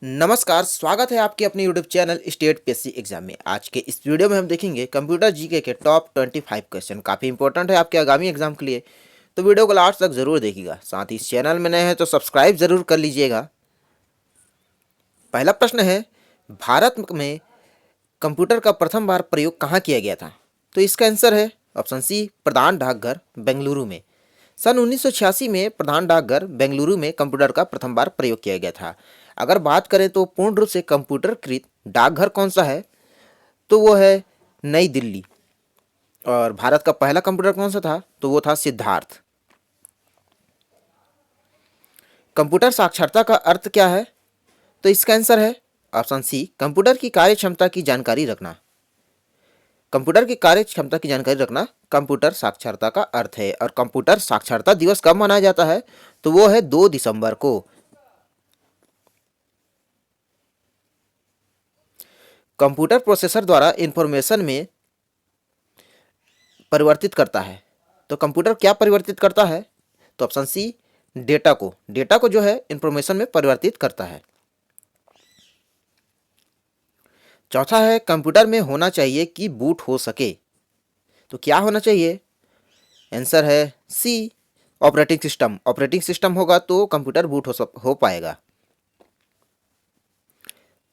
नमस्कार, स्वागत है आपके अपने YouTube channel state PSC exam में। आज के इस वीडियो में हम देखेंगे कंप्यूटर जीके के टॉप 25 क्वेश्चन। काफ़ी इंपॉर्टेंट है आपके आगामी एग्जाम के लिए, तो वीडियो को लास्ट तक जरूर देखिएगा। साथ ही इस चैनल में नए हैं तो सब्सक्राइब जरूर कर लीजिएगा। पहला प्रश्न है, भारत में कंप्यूटर का प्रथम बार प्रयोग कहाँ किया गया था? तो इसका आंसर है ऑप्शन सी, प्रधान डाकघर बेंगलुरु में। सन 1986 में प्रधान डाकघर बेंगलुरु में कंप्यूटर का प्रथम बार प्रयोग किया गया था। अगर बात करें तो पूर्ण रूप से कंप्यूटरकृत डाकघर कौन सा है, तो वो है नई दिल्ली। और भारत का पहला कंप्यूटर कौन सा था, तो वो था सिद्धार्थ। कंप्यूटर साक्षरता का अर्थ क्या है? तो इसका आंसर है ऑप्शन सी, कंप्यूटर की कार्य क्षमता की जानकारी रखना। कंप्यूटर की कार्य क्षमता की जानकारी रखना कंप्यूटर साक्षरता का अर्थ है। और कंप्यूटर साक्षरता दिवस कब मनाया जाता है, तो वो है 2 दिसंबर को। कंप्यूटर प्रोसेसर द्वारा इंफॉर्मेशन में परिवर्तित करता है। तो कंप्यूटर क्या परिवर्तित करता है, तो ऑप्शन सी, डेटा को जो है इंफॉर्मेशन में परिवर्तित करता है। चौथा है, कंप्यूटर में होना चाहिए कि बूट हो सके। तो क्या होना चाहिए? आंसर है सी, ऑपरेटिंग सिस्टम। ऑपरेटिंग सिस्टम होगा तो कंप्यूटर बूट हो पाएगा।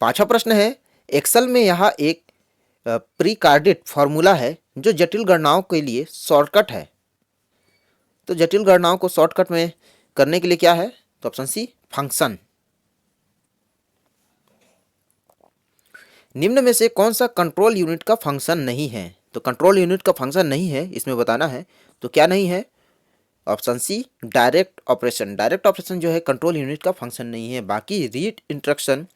पांचवा प्रश्न है, एक्सेल में यहाँ एक प्रीकार्डेड फॉर्मूला है जो जटिल गणनाओं के लिए शॉर्टकट है। तो जटिल गणनाओं को शॉर्टकट में करने के लिए क्या है, तो ऑप्शन सी, फंक्शन। निम्न में से कौन सा कंट्रोल यूनिट का फंक्शन नहीं है? तो कंट्रोल यूनिट का फंक्शन नहीं है, इसमें बताना है। तो क्या नहीं है? Option C, direct operation. Direct operation जो है कंट्रोल यूनिट का फंक्शन नहीं है। बाकी रीड इंस्ट्रक्शन,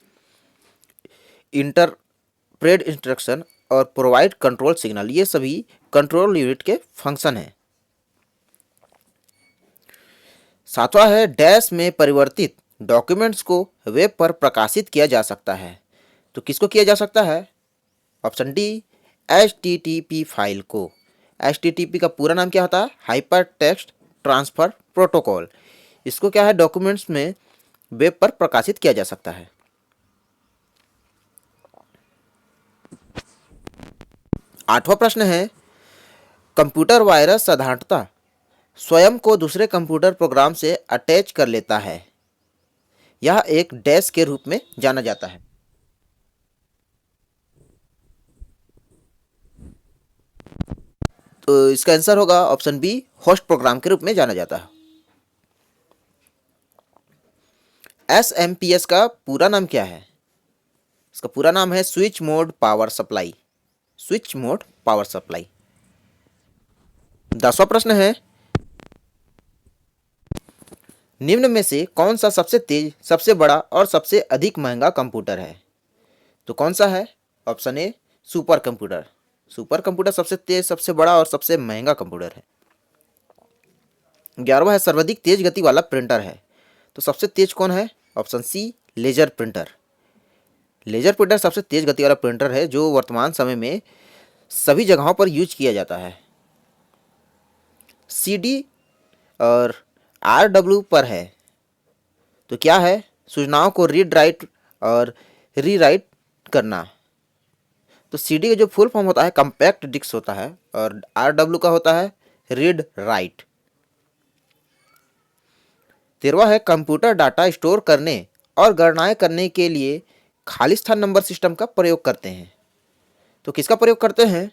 इंटरप्रेट इंस्ट्रक्शन और प्रोवाइड कंट्रोल सिग्नल, ये सभी कंट्रोल यूनिट के फंक्शन हैं। सातवां है, डैश में परिवर्तित डॉक्यूमेंट्स को वेब पर प्रकाशित किया जा सकता है। तो किसको किया जा सकता है? ऑप्शन डी, HTTP फाइल को। HTTP का पूरा नाम क्या होता है? Hyper text transfer protocol. इसको क्या है, डॉक्यूमेंट्स में वेब पर प्रकाशित किया जा सकता है। आठवां प्रश्न है, कंप्यूटर वायरस साधारणतः स्वयं को दूसरे कंप्यूटर प्रोग्राम से अटैच कर लेता है। यह एक डैश के रूप में जाना जाता है। तो इसका आंसर होगा ऑप्शन बी, होस्ट प्रोग्राम के रूप में जाना जाता है। SMPS का पूरा नाम क्या है? इसका पूरा नाम है switch mode power supply. Switch mode power supply. 10वां प्रश्न है, निम्न में से कौन सा सबसे तेज, सबसे बड़ा और सबसे अधिक महंगा कंप्यूटर है? तो कौन सा है? Option A, super computer. Super computer सबसे तेज, सबसे बड़ा और सबसे महंगा कंप्यूटर है। 11वां है, सर्वाधिक तेज गति वाला प्रिंटर है। तो सबसे तेज कौन है? Option C, laser printer. Laser printer सबसे तेज गति वाला प्रिंटर है जो वर्तमान समय में सभी जगहों पर यूज किया जाता है। CD और RW पर है। तो क्या है? सूचनाओं को रीड राइट और रीराइट करना। तो CD का जो फुल फॉर्म होता है कंपैक्ट डिस्क होता है, और RW का होता है रीड राइट। 13वां है, कंप्यूटर डाटा स्टोर करने और गणनाएं करने के लिए खाली स्थान नंबर सिस्टम का प्रयोग करते हैं। तो किसका प्रयोग करते हैं?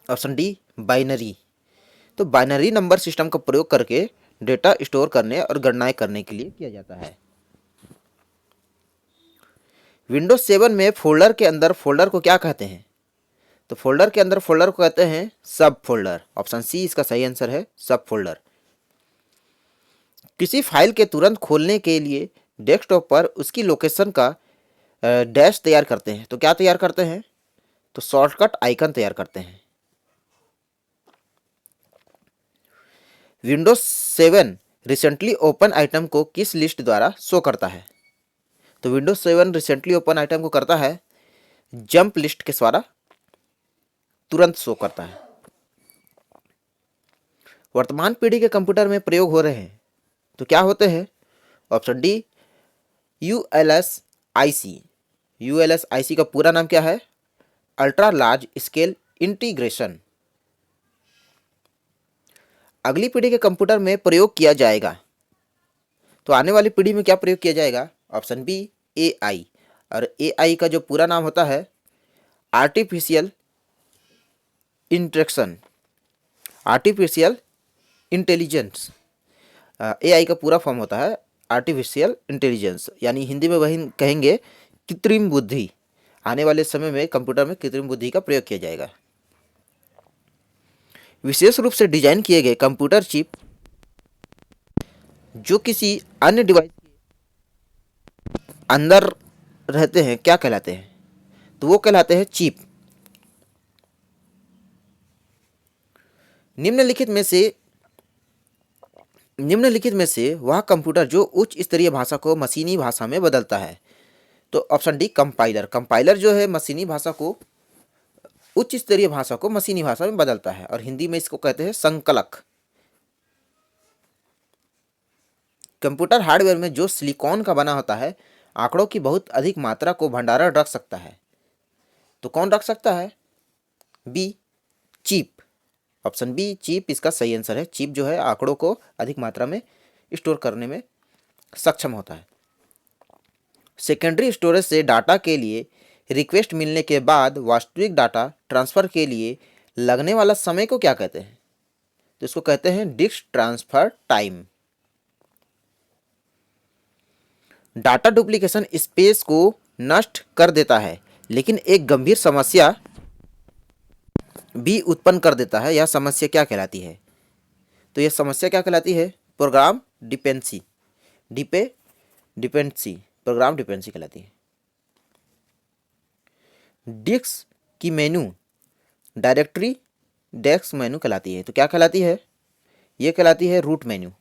Option D, binary. तो बाइनरी नंबर सिस्टम का प्रयोग करके डेटा स्टोर करने और गणनाएं करने के लिए किया जाता है। विंडोज 7 में फोल्डर के अंदर फोल्डर को क्या कहते हैं? तो फोल्डर के अंदर फोल्डर को कहते हैं सब फोल्डर। ऑप्शन सी इसका सही आंसर है, सब फोल्डर। किसी फाइल के तुरंत खोलने के लिए डेस्कटॉप पर उसकी लोकेशन का डैश तैयार करते हैं। तो क्या तैयार करते हैं? तो शॉर्टकट आइकन तैयार करते हैं। विंडोज 7 रिसेंटली ओपन आइटम को किस लिस्ट द्वारा शो करता है? तो विंडोज 7 रिसेंटली ओपन आइटम को करता है जंप लिस्ट के द्वारा तुरंत शो करता है। वर्तमान पीढ़ी के कंप्यूटर में प्रयोग हो रहे हैं तो क्या होते हैं? Option D, ULS IC, ULSIC का पूरा नाम क्या है? Ultra large scale integration. अगली पीढ़ी के कंप्यूटर में प्रयोग किया जाएगा, तो आने वाली पीढ़ी में क्या प्रयोग किया जाएगा? ऑप्शन बी AI, और AI का जो पूरा नाम होता है artificial interaction, artificial intelligence. AI का पूरा फॉर्म होता है आर्टिफिशियल इंटेलिजेंस, यानी हिंदी में वही कहेंगे कृत्रिम बुद्धि। आने वाले समय में कंप्यूटर में कृत्रिम बुद्धि का प्रयोग किया जाएगा। विशेष रूप से डिजाइन किए गए कंप्यूटर चिप जो किसी अन्य डिवाइस के अंदर रहते हैं क्या कहलाते हैं? तो वो कहलाते हैं चिप। निम्नलिखित में से वह कंप्यूटर जो उच्च स्तरीय भाषा को मशीनी भाषा में बदलता है। तो ऑप्शन डी कंपाइलर। कंपाइलर जो है मशीनी भाषा को, उच्च स्तरीय भाषा को मशीनी भाषा में बदलता है, और हिंदी में इसको कहते हैं संकलक। कंप्यूटर हार्डवेयर में जो सिलिकॉन का बना होता है आंकड़ों की बहुत अधिक मात्रा को भंडारण रख सकता है। तो कौन रख सकता है? B chip. Option B chip इसका सही आंसर है। चिप जो है आंकड़ों को अधिक मात्रा में स्टोर करने में सक्षम होता है। सेकेंडरी स्टोरेज से डाटा के लिए रिक्वेस्ट मिलने के बाद वास्तविक डाटा ट्रांसफर के लिए लगने वाला समय को क्या कहते हैं? तो इसको कहते हैं disk transfer time. Data duplication space को नष्ट कर देता है, लेकिन एक गंभीर समस्या भी उत्पन्न कर देता है। यह समस्या क्या कहलाती है? तो यह समस्या क्या कहलाती है? प्रोग्राम डिपेंडेंसी, प्रोग्राम डिपेंडेंसी कहलाती है। डिस्क की मेनू डायरेक्टरी डेस्क मेनू कहलाती है। तो क्या कहलाती है? यह कहलाती है रूट मेनू,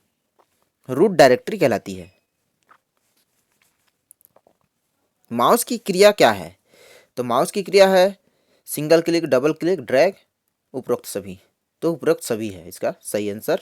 रूट डायरेक्टरी कहलाती है। माउस की क्रिया क्या है? तो माउस की क्रिया है single click, double click, drag, उपरोक्त सभी। तो उपरोक्त सभी है इसका सही आंसर।